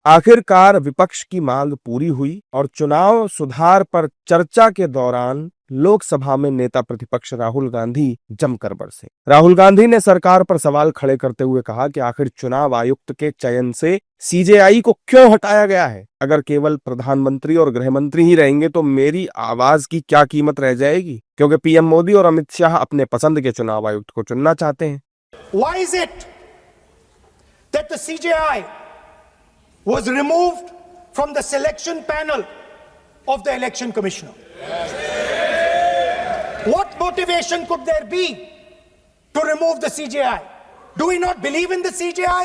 आखिरकार विपक्ष की मांग पूरी हुई और चुनाव सुधार पर चर्चा के दौरान लोकसभा में नेता प्रतिपक्ष राहुल गांधी जमकर बरसे। राहुल गांधी ने सरकार पर सवाल खड़े करते हुए कहा कि आखिर चुनाव आयुक्त के चयन से सीजेआई को क्यों हटाया गया है? अगर केवल प्रधानमंत्री और गृह मंत्री ही रहेंगे तो मेरी आवाज की क्या कीमत रह जाएगी? क्योंकि पीएम मोदी और अमित शाह अपने पसंद के चुनाव आयुक्त को चुनना चाहते हैं। Why is it that the CJI was removed from the selection panel of the election commissioner? What motivation could there be to remove the CJI? Do we not believe in the CJI?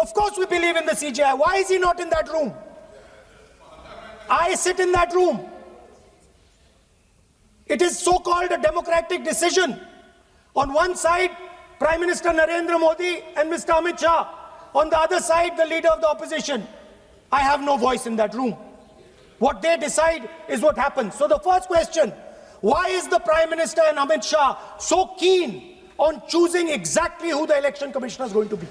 Of course we believe in the CJI. Why is he not in that room? I sit in that room. It is so-called a democratic decision. On one side, Prime Minister Narendra Modi and Mr. Amit Shah. On the other side, the leader of the opposition. I have no voice in that room. What they decide is what happens. So the first question, why is the Prime Minister and Amit Shah so keen on choosing exactly who the election commissioner is going to be?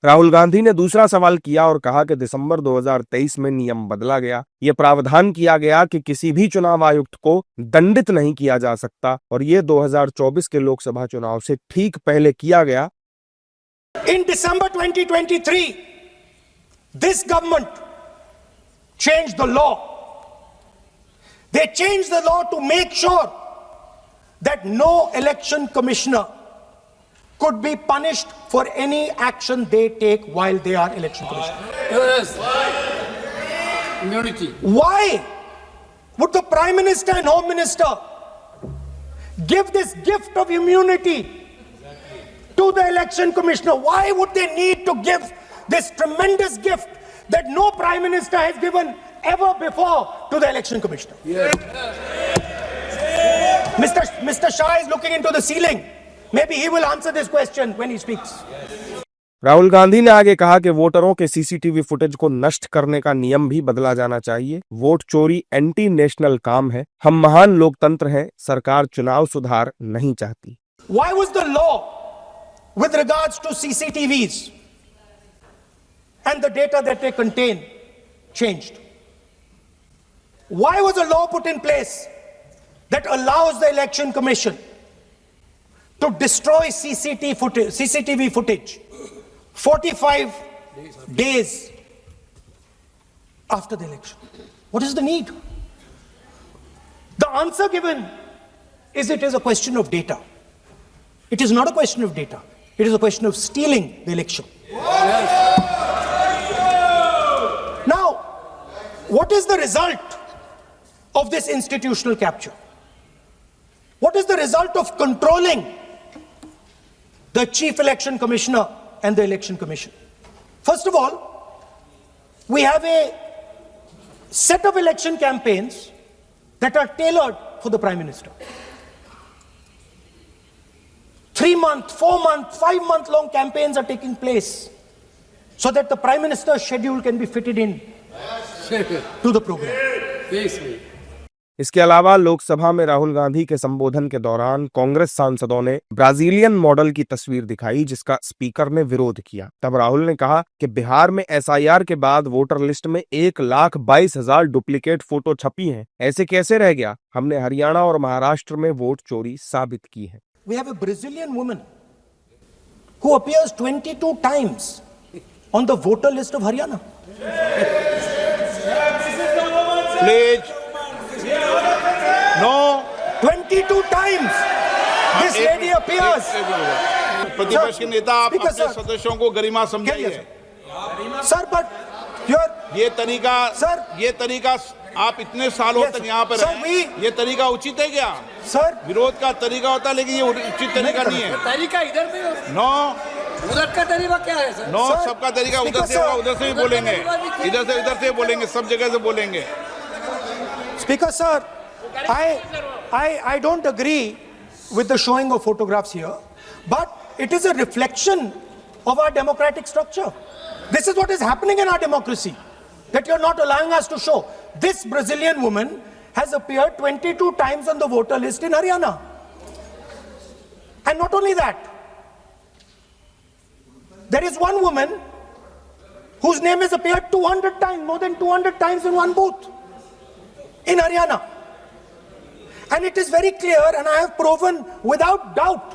Rahul Gandhi ने दूसरा सवाल किया और कहा कि दिसंबर 2023 में नियम बदला गया। यह प्रावधान किया गया कि किसी भी चुनाव आयुक्त को दंडित नहीं किया जा सकता और यह 2024 के लोकसभा चुनाव से ठीक पहले किया गया। In December 2023, this government changed the law. They changed the law to make sure that no election commissioner could be punished for any action they take while they are election commissioner. Yes. Immunity. Why would the Prime Minister and Home Minister give this gift of immunity to the election commissioner? Why would they need to give this tremendous gift that no Prime Minister has given ever before to the election commissioner? Yes. Mr. Shah is looking into the ceiling. Maybe he will answer this question when he speaks. Rahul Gandhi ने आगे कहा कि वोटरों के CCTV footage को नष्ट करने का नियम भी बदला जाना चाहिए। वोट चोरी एंटी नेशनल काम है। हम महान लोकतंत्र हैं। सरकार चुनाव सुधार नहीं चाहती। Why was the law with regards to CCTVs and the data that they contain changed? Why was a law put in place that allows the election commission to destroy CCTV footage 45 days after the election? What is the need? The answer given is it is a question of data. It is not a question of data. It is a question of stealing the election. Now, what is the result of this institutional capture? What is the result of controlling the Chief Election Commissioner and the Election Commission? First of all, we have a set of election campaigns that are tailored for the Prime Minister. 3-month, 4-month, 5-month long campaigns are taking place so that the Prime Minister's schedule can be fitted in to the program. इसके अलावा लोकसभा में राहुल गांधी के संबोधन के दौरान कांग्रेस सांसदों ने Brazilian model की तस्वीर दिखाई जिसका स्पीकर ने विरोध किया। तब राहुल ने कहा कि बिहार में एसआईआर के बाद वोटर लिस्ट में 1,22,000 डुप्लीकेट फोटो छपी हैं। ऐसे कैसे रह गया? हमने हरियाणा और महाराष्ट्र में वोट चोरी साबित की है। We have a Brazilian woman who appears 22 times on the voter list of Haryana. Please. No. 22 times this lady appears. प्रतिपक्ष के नेता आप अपने सदस्यों को गरिमा समझाइए। Sir, but ये तरीका आप इतने सालों तक यहाँ पर हैं, ये तरीका उचित है क्या? सर, विरोध का तरीका होता है लेकिन ये उचित तरीका नहीं है। तरीका इधर भी हो। नो, उधर का तरीका क्या है सर? नो, सबका तरीका उधर से होगा, उधर से भी बोलेंगे, इधर से बोलेंगे, सब जगह से बोलेंगे। Speaker sir, I don't agree with the showing of photographs here, but it is a reflection of our democratic structure. This is what is happening in our democracy, that you're not allowing us to show. This Brazilian woman has appeared 22 times on the voter list in Haryana. And not only that, there is one woman whose name has appeared 200 times, more than 200 times in one booth in Haryana. And it is very clear, and I have proven without doubt,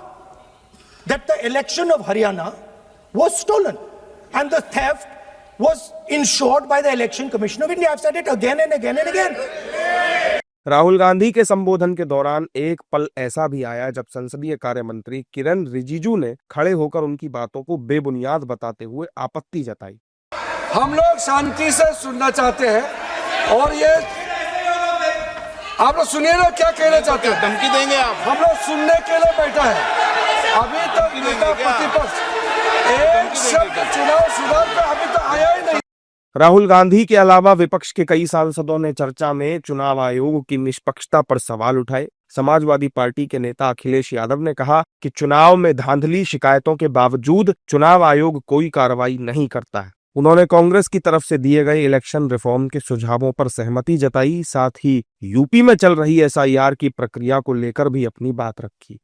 that the election of Haryana was stolen and the theft was ensured by the Election Commission of India. I've said it again and again and again. Rahul Gandhi के संबोधन के दौरान एक पल ऐसा भी आया जब संसदीय कार्य मंत्री किरण रिजिजू ने खड़े होकर उनकी बातों को बेबुनियाद बताते हुए आपत्ति जताई। हम लोग शांति से सुनना चाहते हैं और ये आप लोग सुनिए ना क्या कहना चाहते हैं। धमकी देंगे आप? हम लोग सुनने के लिए बैठा है। अभी तक नेता प्रतिपक्ष एक शब्द चुनाव सुधार पे अभी तक आया ही नहीं। राहुल गांधी के अलावा विपक्ष के कई सांसदों ने चर्चा में चुनाव आयोग की निष्पक्षता पर सवाल उठाए। समाजवादी पार्टी के नेता अखिलेश यादव ने कहा कि चुनाव में धांधली शिकायतों के बावजूद चुनाव आयोग कोई कार्रवाई नहीं करता है। उन्होंने कांग्रेस की तरफ से दिए गए इलेक्शन रिफॉर्म के सुझावों पर सहमति जताई, साथ ही यूपी में चल रही एसआईआर की प्रक्रिया को लेकर भी अपनी बात रखी।